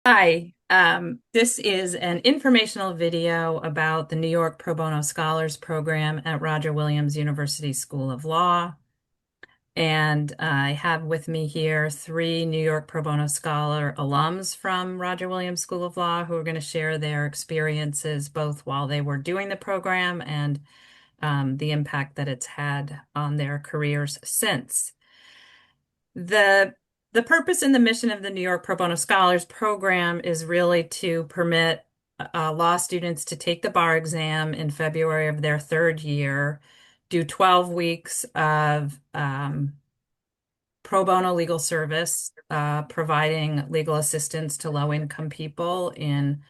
Hi, this is an informational video about the New York Pro Bono Scholars Program at Roger Williams University School of Law. And I have with me here three New York Pro Bono Scholar alums from Roger Williams School of Law who are going to share their experiences both while they were doing the program and the impact that it's had on their careers since. The the purpose and the mission of the New York Pro Bono Scholars Program is really to permit law students to take the bar exam in February of their third year, do 12 weeks of pro bono legal service, providing legal assistance to low-income people in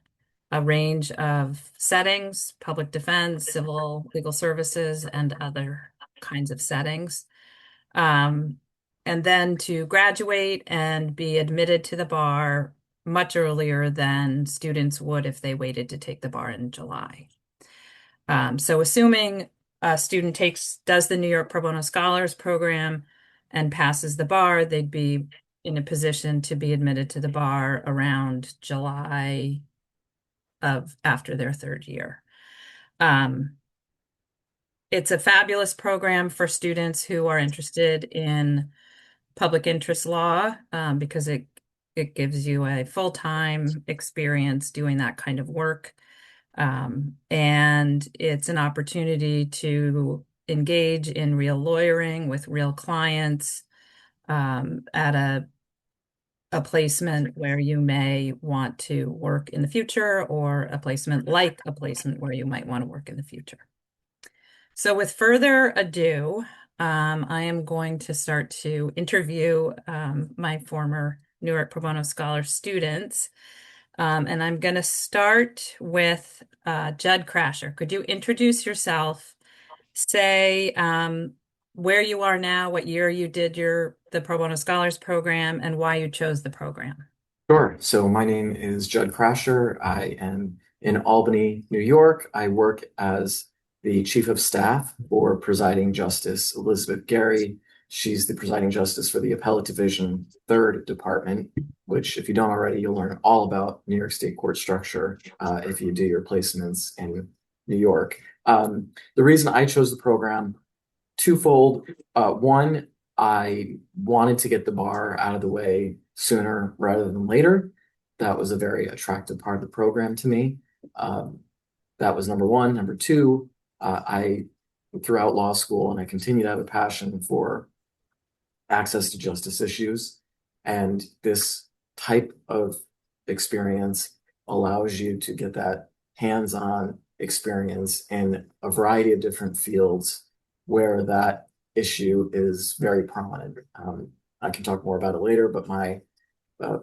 a range of settings, public defense, civil legal services, and other kinds of settings. Um, and then to graduate and be admitted to the bar much earlier than students would if they waited to take the bar in July. So assuming a student does the New York Pro Bono Scholars Program and passes the bar, they'd be in a position to be admitted to the bar around July of after their third year. Um, it's a fabulous program for students who are interested in public interest law because it gives you a full-time experience doing that kind of work. And it's an opportunity to engage in real lawyering with real clients at a placement where you may want to work in the future or a placement like a placement where you might want to work in the future. So with further ado, I am going to start to interview my former New York Pro Bono Scholar students. And I'm going to start with Judd Krasher. Could you introduce yourself, say where you are now, what year you did the Pro Bono Scholars Program, and why you chose the program? Sure. So my name is Judd Krasher. I am in Albany, New York. I work as the Chief of Staff for Presiding Justice Elizabeth Gary. She's the Presiding Justice for the Appellate Division, Third Department, which, if you don't already, you'll learn all about New York State court structure if you do your placements in New York. The reason I chose the program, twofold. One, I wanted to get the bar out of the way sooner rather than later. That was a very attractive part of the program to me. Um, that was number one. Number two, I throughout law school, and I continue to have a passion for access to justice issues. And this type of experience allows you to get that hands-on experience in a variety of different fields where that issue is very prominent. I can talk more about it later, but my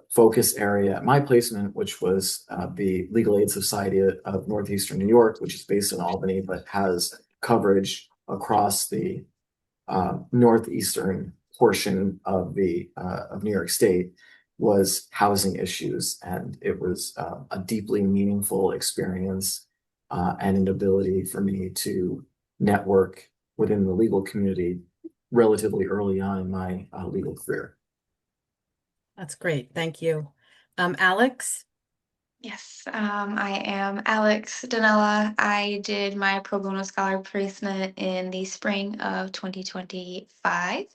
focus area, my placement, which was the Legal Aid Society of Northeastern New York, which is based in Albany, but has coverage across the northeastern portion of the of New York State, was housing issues, and it was a deeply meaningful experience and an ability for me to network within the legal community relatively early on in my legal career. That's great. Thank you. Alex? Yes, I am Alex Danella. I did my pro bono scholar placement in the spring of 2025.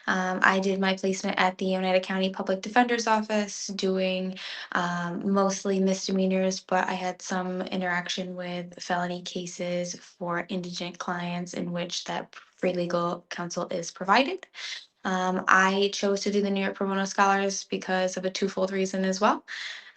I did my placement at the Oneida County Public Defender's Office, doing mostly misdemeanors, but I had some interaction with felony cases for indigent clients in which that free legal counsel is provided. I chose to do the New York Pro Bono Scholars because of a twofold reason as well.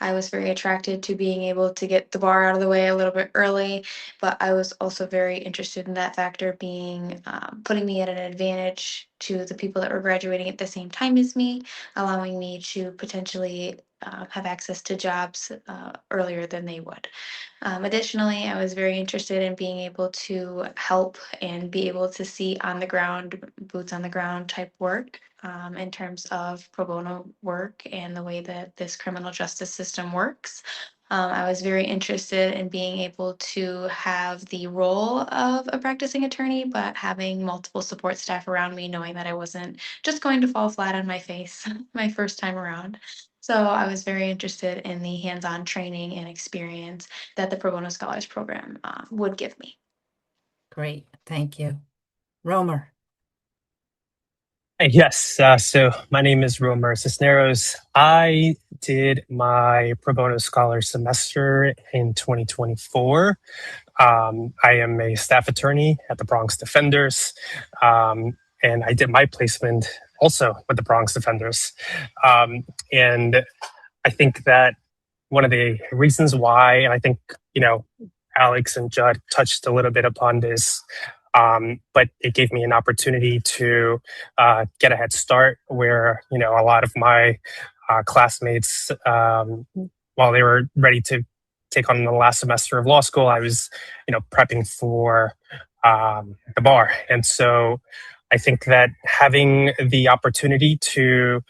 I was very attracted to being able to get the bar out of the way a little bit early, but I was also very interested in that factor being putting me at an advantage to the people that were graduating at the same time as me, allowing me to potentially have access to jobs earlier than they would. Additionally, I was very interested in being able to help and be able to see on the ground, boots on the ground type work in terms of pro bono work and the way that this criminal justice system works. I was very interested in being able to have the role of a practicing attorney, but having multiple support staff around me, knowing that I wasn't just going to fall flat on my face my first time around. So I was very interested in the hands-on training and experience that the Pro Bono Scholars Program would give me. Great. Thank you. Romer. Yes, so my name is Romer Cisneros. I did my pro bono scholar semester in 2024. I am a staff attorney at the Bronx Defenders, and I did my placement also with the Bronx Defenders. And I think that one of the reasons why, and I think, Alex and Judd touched a little bit upon this, but it gave me an opportunity to get a head start where, a lot of my classmates, while they were ready to take on the last semester of law school, I was, prepping for the bar. And so I think that having the opportunity to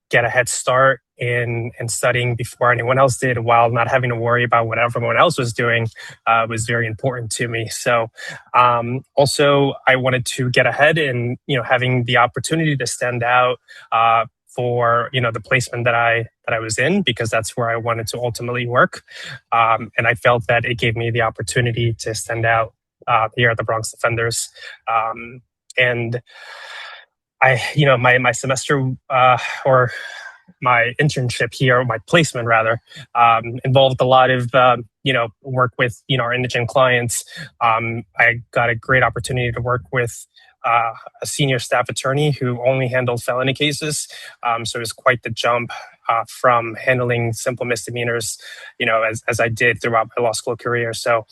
get a head start in studying before anyone else did, while not having to worry about what everyone else was doing, was very important to me. So also, I wanted to get ahead and having the opportunity to stand out for the placement that I was in, because that's where I wanted to ultimately work, and I felt that it gave me the opportunity to stand out here at the Bronx Defenders, and my semester or my internship here, or my placement rather, involved a lot of work with our indigent clients. I got a great opportunity to work with a senior staff attorney who only handled felony cases. So it was quite the jump from handling simple misdemeanors, as I did throughout my law school career. So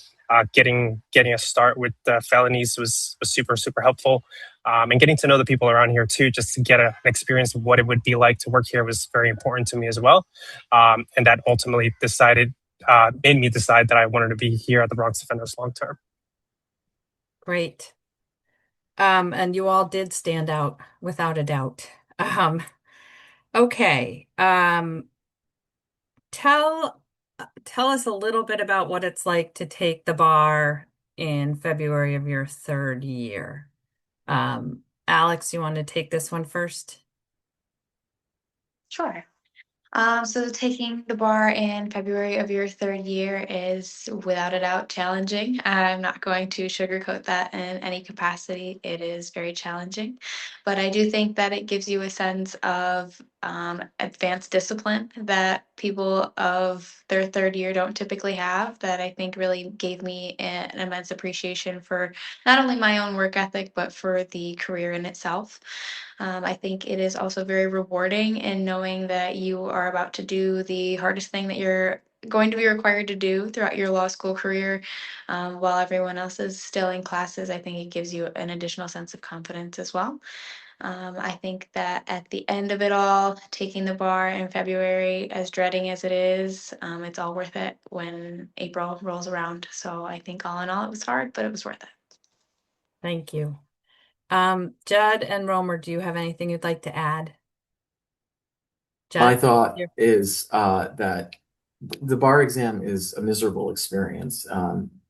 getting a start with felonies was super, super helpful. And getting to know the people around here too, just to get an experience of what it would be like to work here, was very important to me as well. And that ultimately made me decide that I wanted to be here at the Bronx Defenders long term. Great. And you all did stand out without a doubt. Okay. Tell us a little bit about what it's like to take the bar in February of your third year. Alex, you want to take this one first? Sure. So taking the bar in February of your third year is without a doubt challenging. I'm not going to sugarcoat that in any capacity. It is very challenging, but I do think that it gives you a sense of advanced discipline that people of their third year don't typically have. That I think really gave me an immense appreciation for not only my own work ethic, but for the career in itself. I think it is also very rewarding in knowing that you are about to do the hardest thing that you're going to be required to do throughout your law school career, while everyone else is still in classes. I think it gives you an additional sense of confidence as well. I think that at the end of it all, taking the bar in February, as dreading as it is, it's all worth it when April rolls around. So I think all in all, it was hard, but it was worth it. Thank you. Judd and Romer, do you have anything you'd like to add? My Judd? thought is that the bar exam is a miserable experience,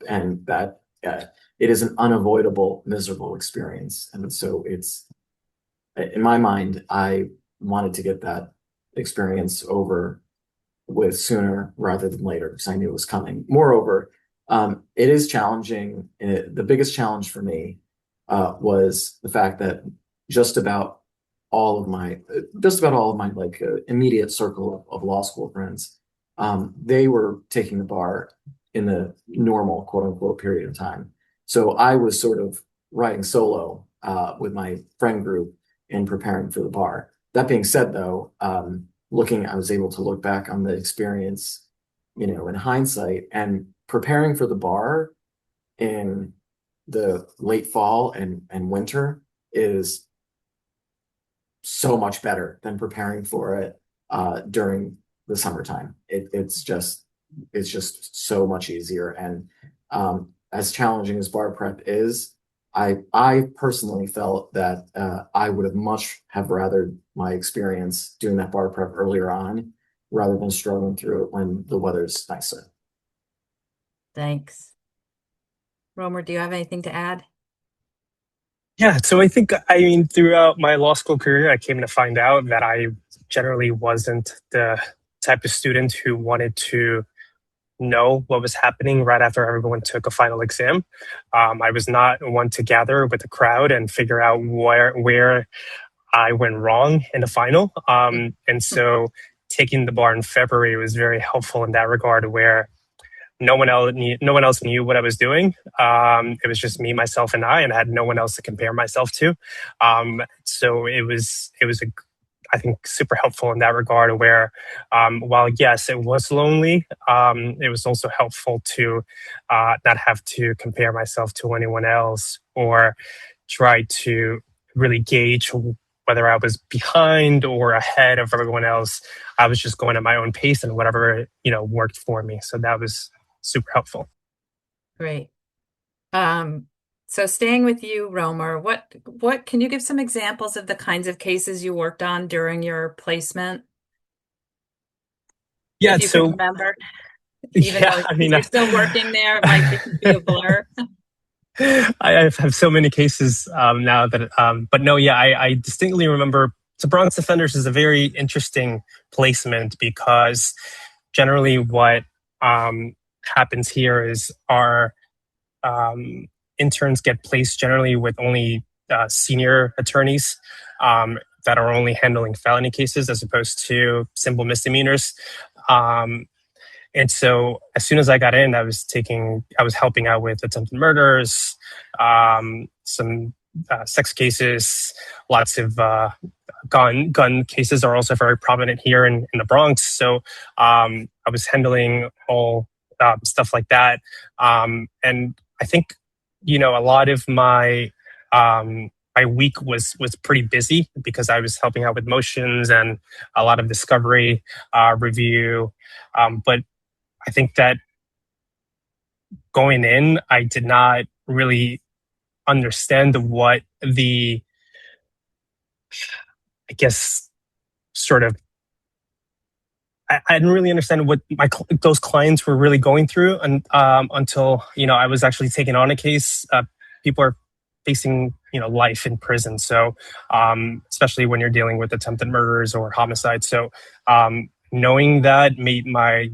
and that it is an unavoidable miserable experience. And so it's, in my mind, I wanted to get that experience over with sooner rather than later, because I knew it was coming. Moreover, it is challenging. The biggest challenge for me was the fact that just about all of my like immediate circle of law school friends, they were taking the bar in the normal quote unquote period of time. So I was sort of riding solo with my friend group in preparing for the bar. That being said, though, I was able to look back on the experience, in hindsight, and preparing for the bar in the late fall and winter is so much better than preparing for it during the summertime. It's just so much easier. And as challenging as bar prep is, I personally felt that I would have much have rather my experience doing that bar prep earlier on, rather than struggling through it when the weather's nicer. Thanks. Romer, do you have anything to add? Yeah, so I mean, throughout my law school career, I came to find out that I generally wasn't the type of student who wanted to know what was happening right after everyone took a final exam. I was not one to gather with the crowd and figure out where I went wrong in the final. And so taking the bar in February was very helpful in that regard, where no one else knew what I was doing. It was just me, myself, and I had no one else to compare myself to. So it was I think super helpful in that regard, where while yes, it was lonely, it was also helpful to not have to compare myself to anyone else or try to really gauge whether I was behind or ahead of everyone else. I was just going at my own pace and whatever, worked for me. So that was super helpful. Great. So staying with you, Romer, what can you give some examples of the kinds of cases you worked on during your placement? Yeah, If you can so remember, even yeah, though I if mean, you're still working there, it might be a blur. I have so many cases now that, but no, yeah, I distinctly remember. So Bronx Defenders is a very interesting placement because generally what happens here is our interns get placed generally with only senior attorneys that are only handling felony cases as opposed to simple misdemeanors. Um, and so as soon as I got in, I was helping out with attempted murders, some sex cases, lots of gun cases are also very prominent here in the Bronx. So I was handling all stuff like that. And I think, a lot of my week was pretty busy because I was helping out with motions and a lot of discovery review. But I think that going in, I did not really understand what I guess, sort of, I didn't really understand what those clients were really going through, and until I was actually taking on a case. People are facing life in prison, so especially when you're dealing with attempted murders or homicides. So knowing that made I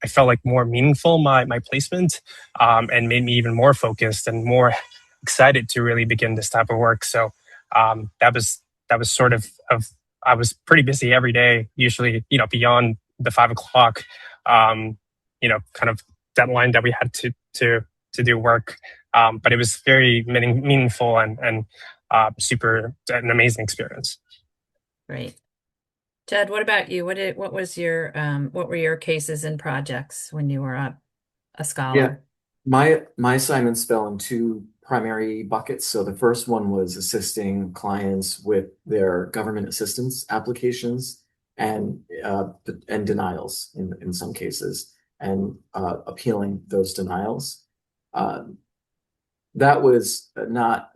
felt like more meaningful my placement, and made me even more focused and more excited to really begin this type of work. So that was sort of I was pretty busy every day, usually beyond the 5 o'clock kind of deadline that we had to do work. But it was very meaningful and super an amazing experience. Great. Judd, what about you? What were your cases and projects when you were a Yeah, scholar? my assignments fell in two primary buckets. So the first one was assisting clients with their government assistance applications and denials in some cases, and appealing those denials. That was not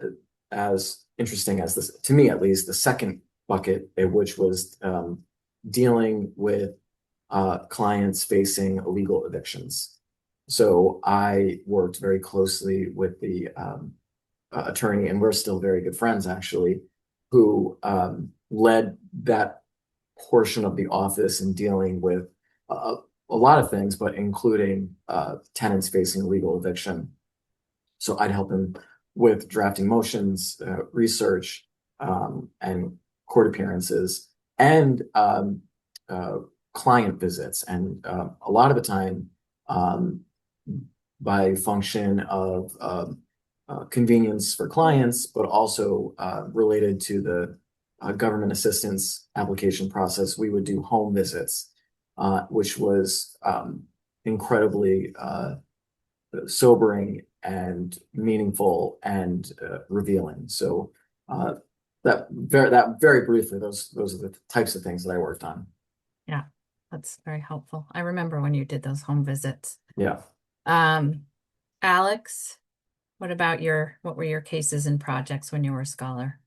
as interesting as this, to me at least, the second bucket, which was dealing with clients facing illegal evictions. So I worked very closely with the attorney, and we're still very good friends actually, who led that portion of the office in dealing with a lot of things, but including tenants facing illegal eviction. So I'd help him with drafting motions, research, and court appearances, and client visits. And a lot of the time, by function of convenience for clients, but also related to the government assistance application process, we would do home visits, which was incredibly sobering and meaningful and revealing. So that very briefly, those are the types of things that I worked on. Yeah, that's very helpful. I remember when you did those home visits. Yeah. Alex, what were your cases and projects when you were a scholar?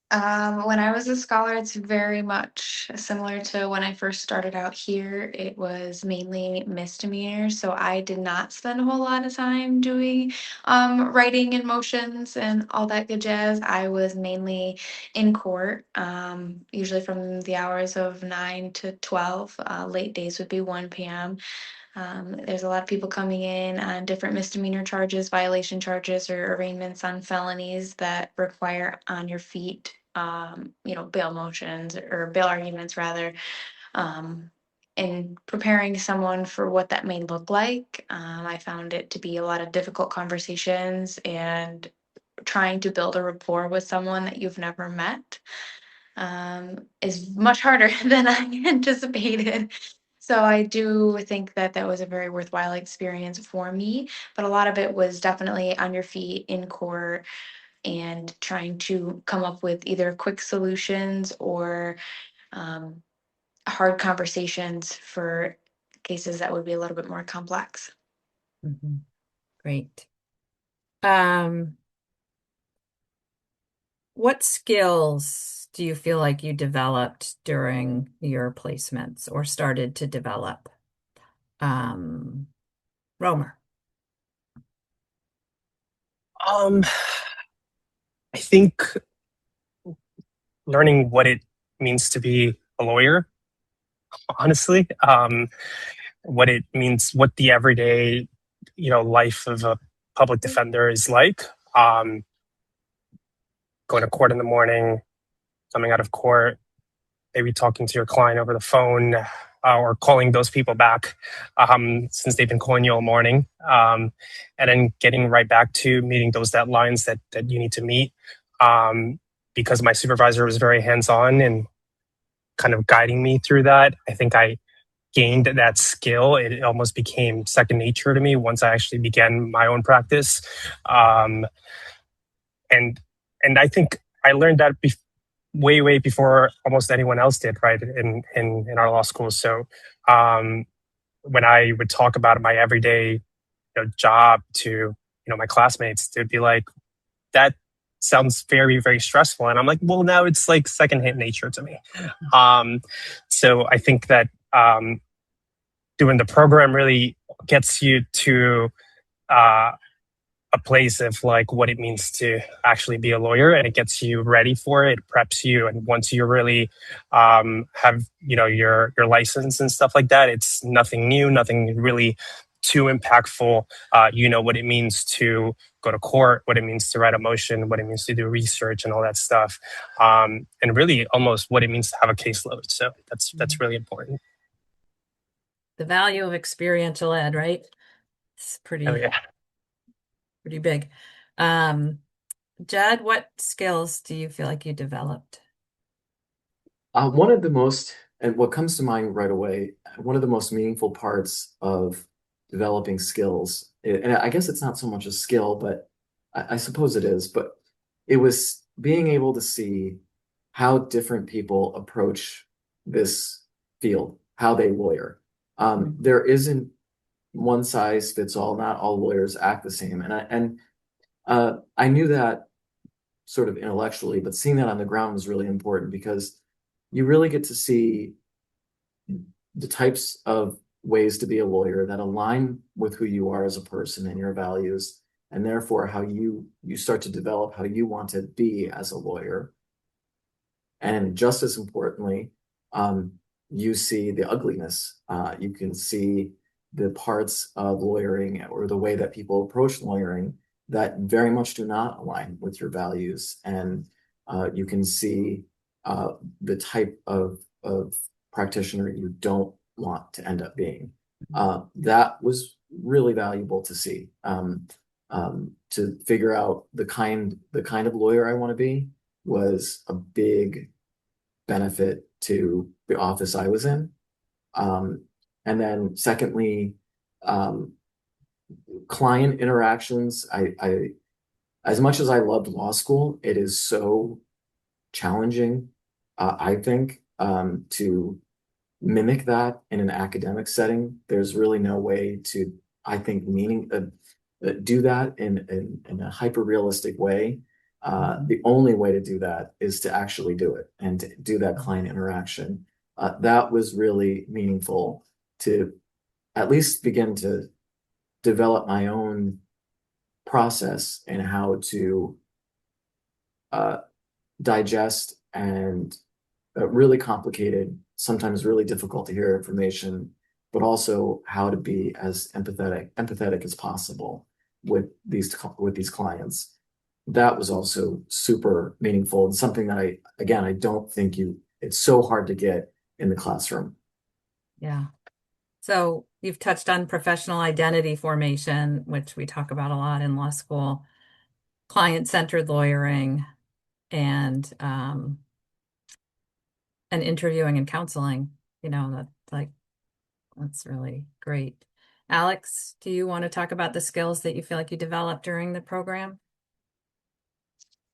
When I was a scholar, it's very much similar to when I first started out here. It was mainly misdemeanors, so I did not spend a whole lot of time doing writing and motions and all that good jazz. I was mainly in court, usually from the hours of 9 to 12. Late days would be 1 p.m. There's a lot of people coming in on different misdemeanor charges, violation charges, or arraignments on felonies that require on your feet, bail motions or bail arguments rather. Um, in preparing someone for what that may look like, I found it to be a lot of difficult conversations and trying to build a rapport with someone that you've never met is much harder than I anticipated. So I do think that that was a very worthwhile experience for me, but a lot of it was definitely on your feet in court and trying to come up with either quick solutions or um, hard conversations for cases that would be a little bit more complex. Mhm. Great. Um, what skills do you feel like you developed during your placements or started to develop? Um, Romer. Um, I think learning what it means to be a lawyer, honestly, what it means, what the everyday, life of a public defender is like. Um, Going to court in the morning, coming out of court, maybe talking to your client over the phone, or calling those people back, since they've been calling you all morning, and then getting right back to meeting those deadlines that you need to meet. Because my supervisor was very hands-on and kind of guiding me through that, I think I gained that skill. It almost became second nature to me once I actually began my own practice. Um, and and I think I learned that way before almost anyone else did, right, in our law school. So when I would talk about my everyday job to my classmates, they'd be like, that sounds very stressful, and I'm like, well, now it's like second-hand nature to me. So I think that doing the program really gets you to uh, a place of like what it means to actually be a lawyer, and it gets you ready for it, preps you, and once you really have your license and stuff like that, it's nothing new, nothing really too impactful. You know what it means to go to court, what it means to write a motion, what it means to do research and all that stuff, and really almost what it means to have a caseload. So that's really important. The value of experiential ed, right? It's Oh pretty yeah. big. Um, Judd, what skills do you feel like you developed? One of the most, and what comes to mind right away, one of the most meaningful parts of developing skills, and I guess it's not so much a skill, but I suppose it is, but it was being able to see how different people approach this field, how they lawyer. There isn't one size fits all. Not all lawyers act the same, and I knew that sort of intellectually, but seeing that on the ground was really important because you really get to see the types of ways to be a lawyer that align with who you are as a person and your values, and therefore how you start to develop how you want to be as a lawyer. And just as importantly, you see the ugliness. You can see the parts of lawyering or the way that people approach lawyering that very much do not align with your values. And you can see the type of practitioner you don't want to end up being. That was really valuable to see, to figure out the kind of lawyer I want to be was a big benefit to the office I was in. And then secondly, client interactions. I as much as I loved law school, it is so challenging, I think, to mimic that in an academic setting. There's really no way to, I think, do that in a hyper realistic way. The only way to do that is to actually do it and to do that client interaction. That was really meaningful to at least begin to develop my own process and how to uh, digest and really complicated, sometimes really difficult to hear information, but also how to be as empathetic as possible with these clients. That was also super meaningful and something that I don't think it's so hard to get in the classroom. Yeah. So you've touched on professional identity formation, which we talk about a lot in law school, client-centered lawyering, and interviewing and counseling. That's really great. Alex, do you want to talk about the skills that you feel like you developed during the program?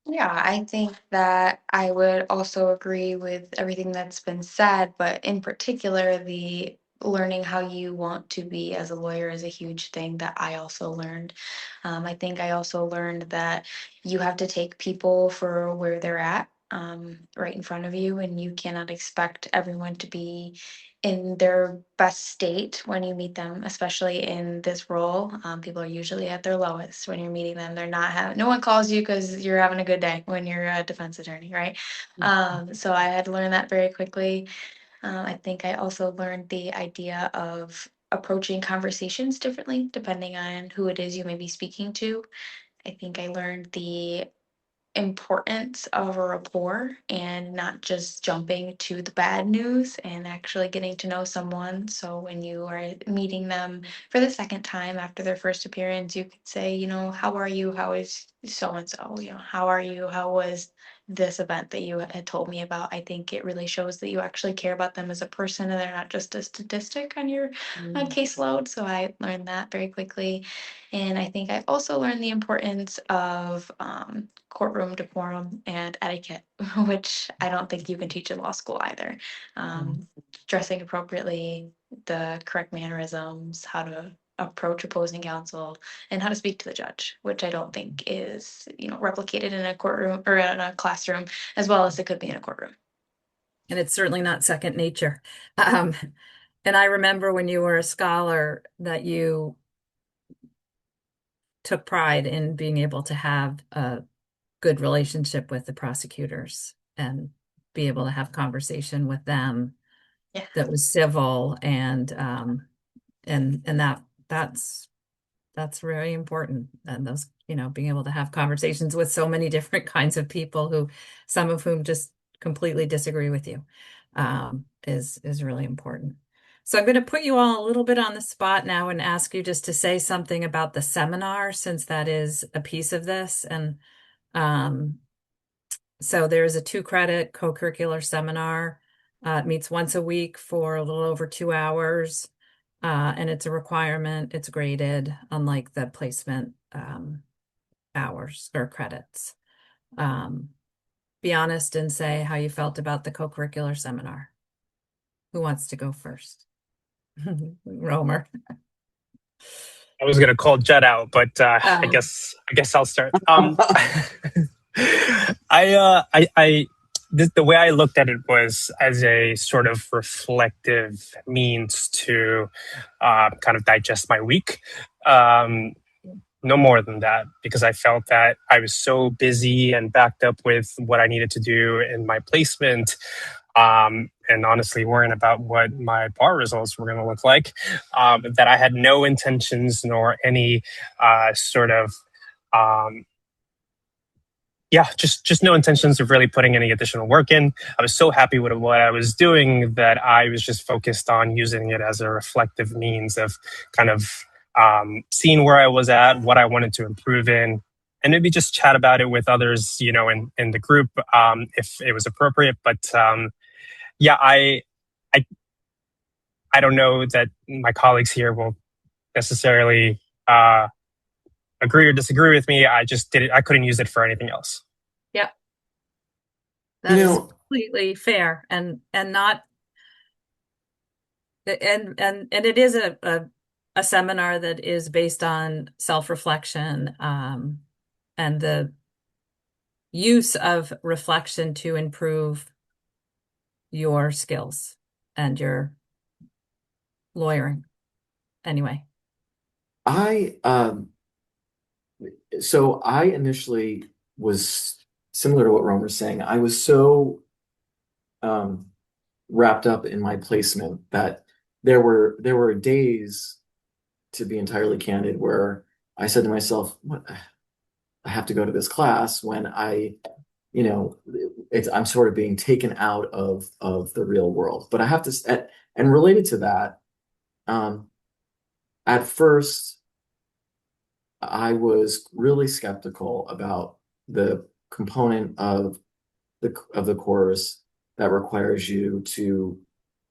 Yeah, I think that I would also agree with everything that's been said, but in particular, the learning how you want to be as a lawyer is a huge thing that I also learned. I think I also learned that you have to take people for where they're at, right in front of you, and you cannot expect everyone to be in their best state when you meet them, especially in this role. People are usually at their lowest when you're meeting them. They're not having, no one calls you because you're having a good day when you're a defense attorney, right? So I had to learn that very quickly. I think I also learned the idea of approaching conversations differently depending on who it is you may be speaking to. I think I learned the importance of a rapport and not just jumping to the bad news and actually getting to know someone. So when you are meeting them for the second time after their first appearance, you could say, how are you? How is so and so? How are you? How was this event that you had told me about? I think it really shows that you actually care about them as a person and they're not just a statistic on your caseload. So I learned that very quickly. And I think I also learned the importance of courtroom decorum and etiquette, which I don't think you can teach in law school either. Dressing appropriately, the correct mannerisms, how to approach opposing counsel, and how to speak to the judge, which I don't think is replicated in a courtroom or in a classroom as well as it could be in a courtroom. And it's certainly not second nature. Um, and I remember when you were a scholar that you took pride in being able to have a good relationship with the prosecutors and be able to have conversation with them Yeah. that was civil and that's very important. And those, being able to have conversations with so many different kinds of people some of whom just completely disagree with you, is really important. So I'm going to put you all a little bit on the spot now and ask you just to say something about the seminar, since that is a piece of this. And um, so there's a 2-credit co-curricular seminar. It meets once a week for a little over 2 hours. And it's a requirement. It's graded, unlike the placement hours or credits. Be honest and say how you felt about the co-curricular seminar. Who wants to go first? Romer. I was gonna call Judd out, but I Oh, guess I'll start. The way I looked at it was as a sort of reflective means to kind of digest my week. No more than that, because I felt that I was so busy and backed up with what I needed to do in my placement, and honestly worrying about what my bar results were going to look like, that I had no intentions nor any sort of just no intentions of really putting any additional work in. I was so happy with what I was doing that I was just focused on using it as a reflective means of kind of seeing where I was at, what I wanted to improve in, and maybe just chat about it with others, in the group, if it was appropriate. But yeah, I don't know that my colleagues here will necessarily agree or disagree with me. I just did it. I couldn't use it for anything else. yeah, You that is know, completely fair and not and it is a seminar that is based on self-reflection, and use of reflection to improve your skills and your lawyering. Anyway. So I initially was similar to what Romer was saying. I was so wrapped up in my placement that there were days, to be entirely candid, where I said to myself, "What? I have to go to this class when I'm sort of being taken out of the real world." But I have to, and related to that, um, at first, I was really skeptical about the component of the course that requires you to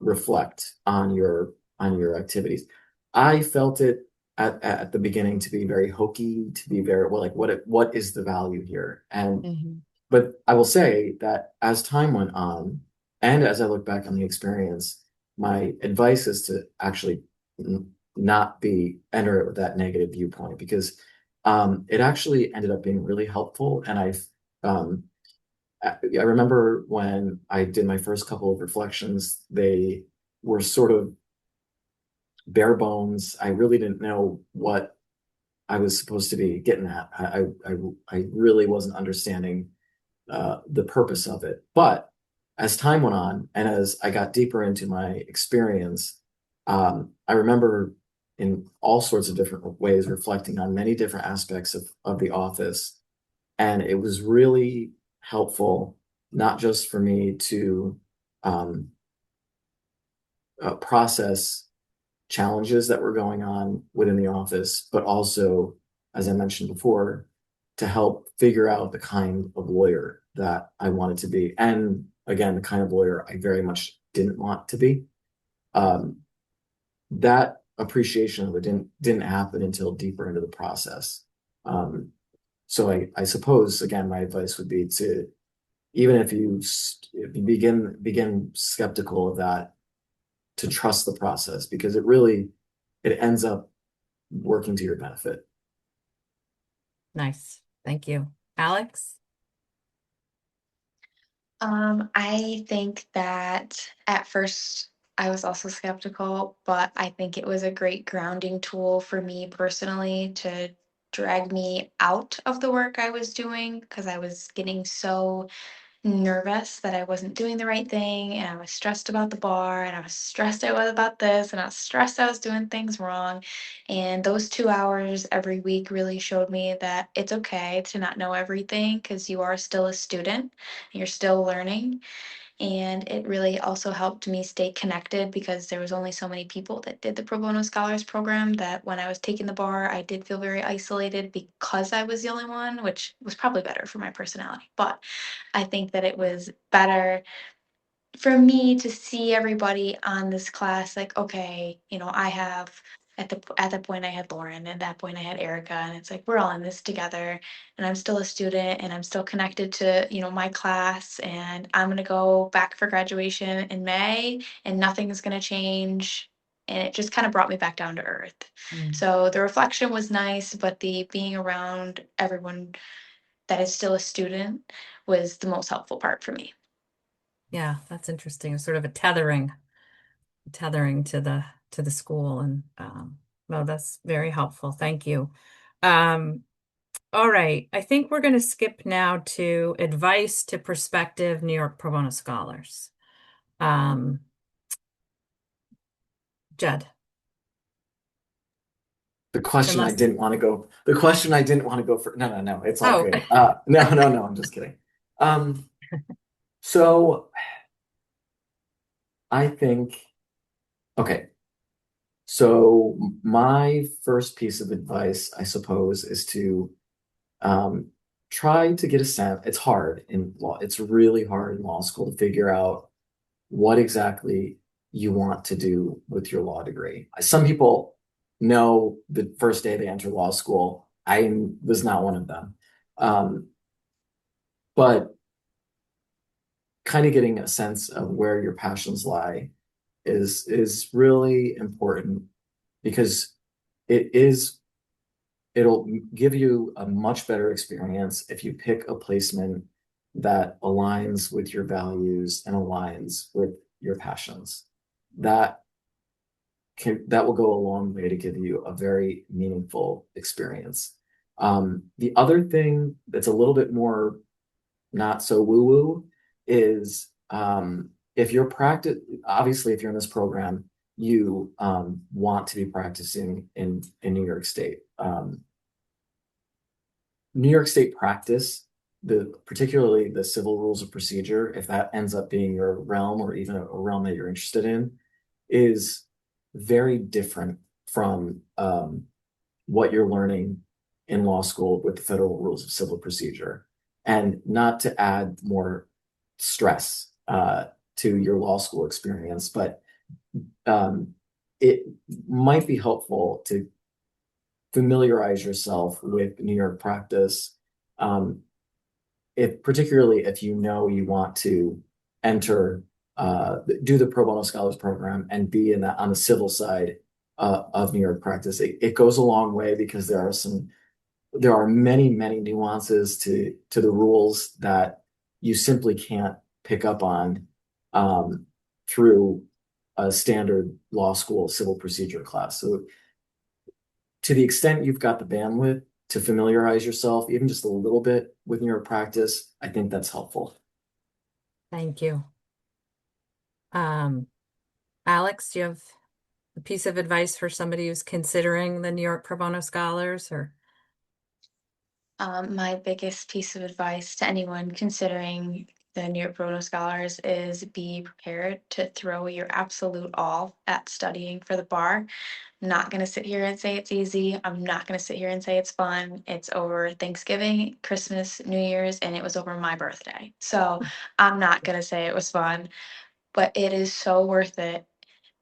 reflect on your activities. I felt it at the beginning to be very hokey, to be very, well, like, what is the value here? But I will say that as time went on, and as I look back on the experience, my advice is to actually not enter it with that negative viewpoint, because it actually ended up being really helpful. And um, I remember when I did my first couple of reflections, they were sort of bare bones. I really didn't know what I was supposed to be getting at. I really wasn't understanding the purpose of it. But as time went on, and as I got deeper into my experience, I remember in all sorts of different ways reflecting on many different aspects of the office. And it was really helpful, not just for me to um, process challenges that were going on within the office, but also, as I mentioned before, to help figure out the kind of lawyer that I wanted to be. And again, the kind of lawyer I very much didn't want to be. Um, that appreciation of it didn't happen until deeper into the process. So I suppose, again, my advice would be to, even if you begin skeptical of that, to trust the process, because it ends up working to your benefit. Nice. Thank you. Alex? I think that at first I was also skeptical, but I think it was a great grounding tool for me personally to drag me out of the work I was doing because I was getting so nervous that I wasn't doing the right thing, and I was stressed about the bar, and I was stressed I was about this, and I was stressed I was doing things wrong. And those 2 hours every week really showed me that it's okay to not know everything because you are still a student, and you're still learning. And it really also helped me stay connected because there was only so many people that did the Pro Bono Scholars Program, that when I was taking the bar, I did feel very isolated because I was the only one, which was probably better for my personality. But I think that it was better for me to see everybody on this class, like, okay, I have at that point I had Lauren, at that point I had Erica, and it's like we're all in this together, and I'm still a student, and I'm still connected to my class, and I'm gonna go back for graduation in May, and nothing is gonna change, and it just kind of brought me back down to earth. So the reflection was nice, but the being around everyone that is still a student was the most helpful part for me. Yeah, that's interesting. Sort of a tethering to the school. And no, that's very helpful. Thank you. Um, all right. I think we're going to skip now to advice to prospective New York Pro Bono scholars. Um, Judd, The question I unless, didn't want to go. The question I didn't want to go for. No, no, no. It's all oh, good. No, no, no. I'm just kidding. So I think, okay. So my first piece of advice, I suppose, is to um, try to get a sense. It's hard in law. It's really hard in law school to figure out what exactly you want to do with your law degree. Some people know the first day they enter law school. I was not one of them. Um, but kind of getting a sense of where your passions lie is really important, because it'll give you a much better experience if you pick a placement that aligns with your values and aligns with your passions. That will go a long way to give you a very meaningful experience. The other thing that's a little bit more not so woo-woo is if you're obviously if you're in this program, you want to be practicing in New York State. New York State practice, particularly the civil rules of procedure, if that ends up being your realm or even a realm that you're interested in, is very different from what you're learning in law school with the federal rules of civil procedure. And not to add more stress to your law school experience, but it might be helpful to familiarize yourself with New York practice, particularly if you know you want to enter, do the Pro Bono Scholars Program and be on the civil side of New York practice. It goes a long way because there are many, many nuances to the rules that you simply can't pick up on through a standard law school civil procedure class. So to the extent you've got the bandwidth to familiarize yourself, even just a little bit with New York practice, I think that's helpful. Thank you. Alex, do you have a piece of advice for somebody who's considering the New York Pro Bono Scholars or? My biggest piece of advice to anyone considering the New York Pro Bono Scholars is be prepared to throw your absolute all at studying for the bar. I'm not going to sit here and say it's easy. I'm not going to sit here and say it's fun. It's over Thanksgiving, Christmas, New Year's, and it was over my birthday. So I'm not going to say it was fun, but it is so worth it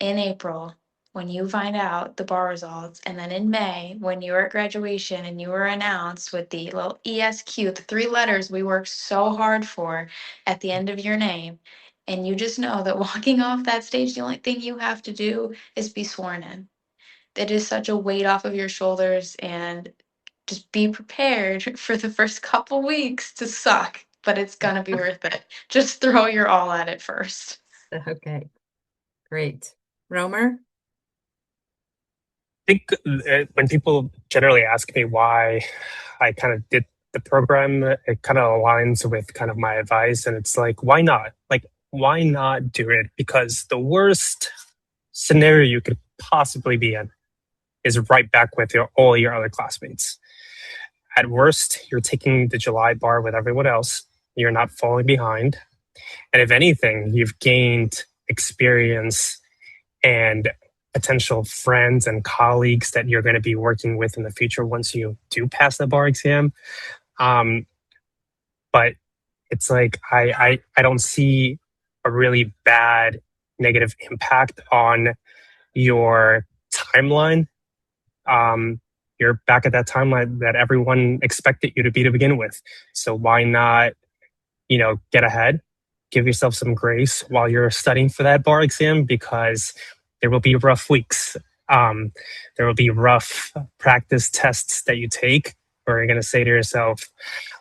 in April when you find out the bar results, and then in May when you're at graduation and you were announced with the little ESQ, the 3 letters we worked so hard for at the end of your name, and you just know that walking off that stage, the only thing you have to do is be sworn in. It is such a weight off of your shoulders, and just be prepared for the first couple weeks to suck, but it's gonna be worth it. Just throw your all at it first. Okay, great. Romer? I think when people generally ask me why I kind of did the program, it kind of aligns with kind of my advice. And it's like, why not? Like, why not do it? Because the worst scenario you could possibly be in is right back with all your other classmates. At worst, you're taking the July bar with everyone else. You're not falling behind. And if anything, you've gained experience and potential friends and colleagues that you're going to be working with in the future once you do pass the bar exam. But it's like, I don't see a really bad negative impact on your timeline. You're back at that timeline that everyone expected you to be to begin with. So why not, get ahead, give yourself some grace while you're studying for that bar exam, because there will be rough weeks. There will be rough practice tests that you take where you're going to say to yourself,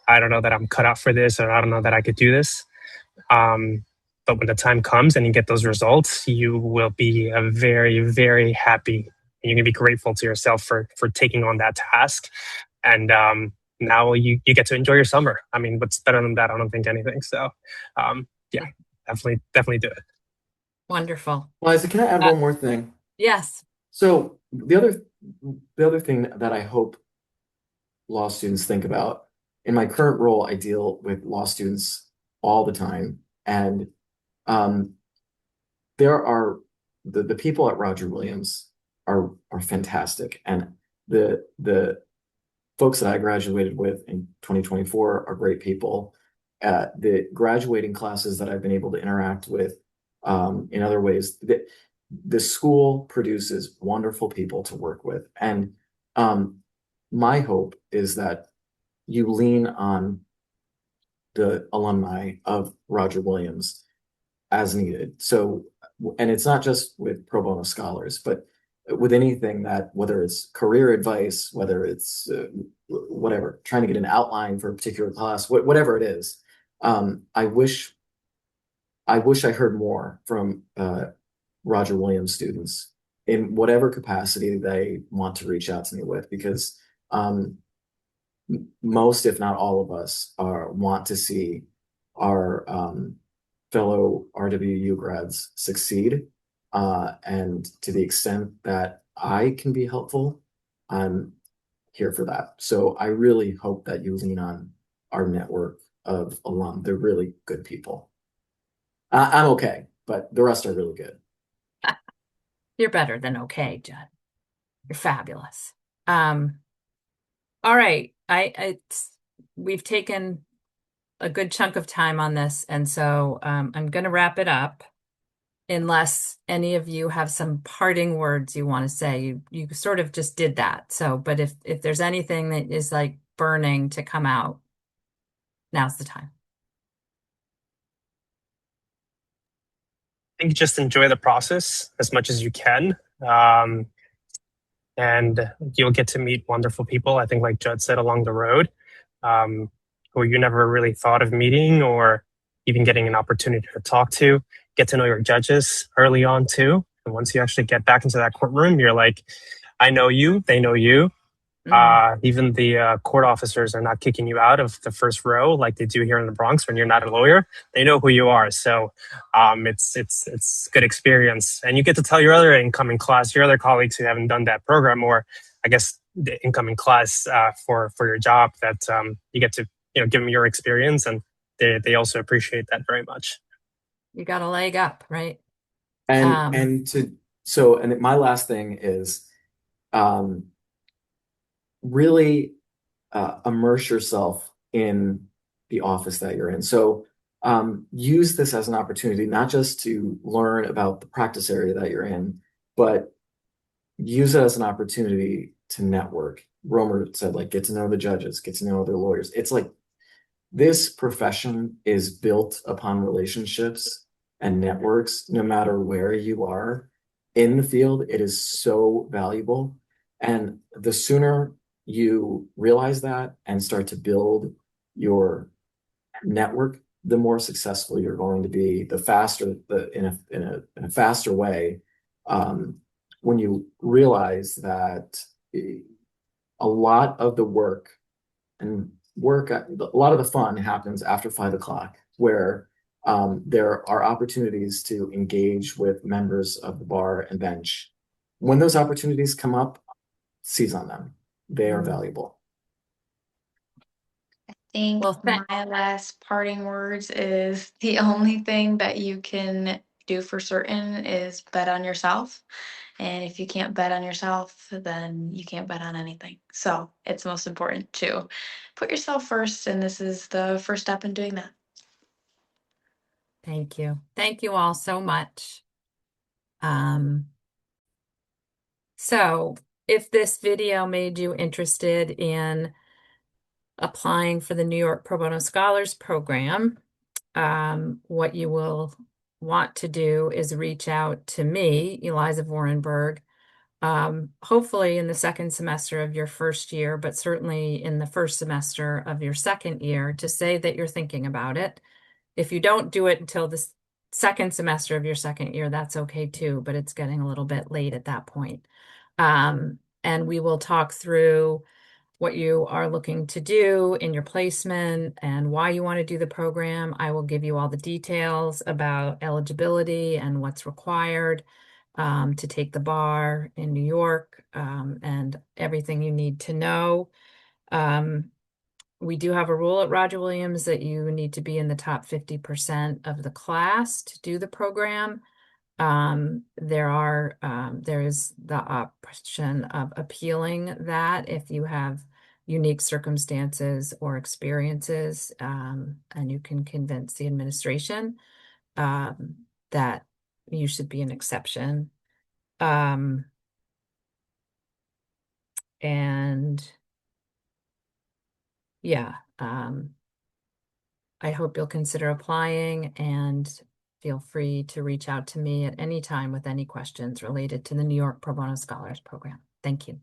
I don't know that I'm cut out for this, or I don't know that I could do this. But when the time comes and you get those results, you will be very, very happy. You're going to be grateful to yourself for taking on that task. And now you get to enjoy your summer. I mean, what's better than that? I don't think anything. So yeah, definitely do it. Wonderful. Eliza, can I add one more thing? Yes. So the other thing that I hope law students think about, in my current role, I deal with law students all the time. And there are the people at Roger Williams are fantastic. And the folks that I graduated with in 2024 are great people. The graduating classes that I've been able to interact with in other ways, the school produces wonderful people to work with. And my hope is that you lean on the alumni of Roger Williams as needed. So, and it's not just with pro bono scholars, but with anything that, whether it's career advice, whether it's whatever, trying to get an outline for a particular class, whatever it is, I wish I heard more from Roger Williams students in whatever capacity they want to reach out to me with, because most, if not all of us, want to see our fellow RWU grads succeed. And to the extent that I can be helpful, I'm here for that. So I really hope that you lean on our network of alum. They're really good people. I'm okay, but the rest are really good. You're better than okay, Judd. You're fabulous. All right. We've taken a good chunk of time on this, and so I'm going to wrap it up unless any of you have some parting words you want to say. You sort of just did that. So, but if there's anything that is like burning to come out, now's the time. I think just enjoy the process as much as you can. And you'll get to meet wonderful people, I think, like Judd said, along the road, who you never really thought of meeting or even getting an opportunity to talk to. Get to know your judges early on too. And once you actually get back into that courtroom, you're like, I know you, they know you. Even the court officers are not kicking you out of the first row like they do here in the Bronx when you're not a lawyer. They know who you are. So it's good experience. And you get to tell your other incoming class, your other colleagues who haven't done that program, or I guess the incoming class for your job, that you get to give them your experience, and they also appreciate that very much. You got a leg up, right? And my last thing is really immerse yourself in the office that you're in. So use this as an opportunity, not just to learn about the practice area that you're in, but use it as an opportunity to network. Romer said, like, get to know the judges, get to know other lawyers. It's like this profession is built upon relationships and networks, no matter where you are in the field. It is so valuable. And the sooner you realize that and start to build your network, the more successful you're going to be, the faster, in a faster way. When you realize that a lot of the work, a lot of the fun happens after 5 o'clock, where there are opportunities to engage with members of the bar and bench. When those opportunities come up, seize on them. They are valuable. I think my last parting words is the only thing that you can do for certain is bet on yourself. And if you can't bet on yourself, then you can't bet on anything. So it's most important to put yourself first. And this is the first step in doing that. Thank you. Thank you all so much. So if this video made you interested in applying for the New York Pro Bono Scholars Program, what you will want to do is reach out to me, Eliza Vorenberg, hopefully in the second semester of your first year, but certainly in the first semester of your second year, to say that you're thinking about it. If you don't do it until the second semester of your second year, that's okay too, but it's getting a little bit late at that point. And we will talk through what you are looking to do in your placement and why you want to do the program. I will give you all the details about eligibility and what's required to take the bar in New York, and everything you need to know. We do have a rule at Roger Williams that you need to be in the top 50% of the class to do the program. There is the option of appealing that if you have unique circumstances or experiences, and you can convince the administration that you should be an exception. And yeah, I hope you'll consider applying, and feel free to reach out to me at any time with any questions related to the New York Pro Bono Scholars Program. Thank you.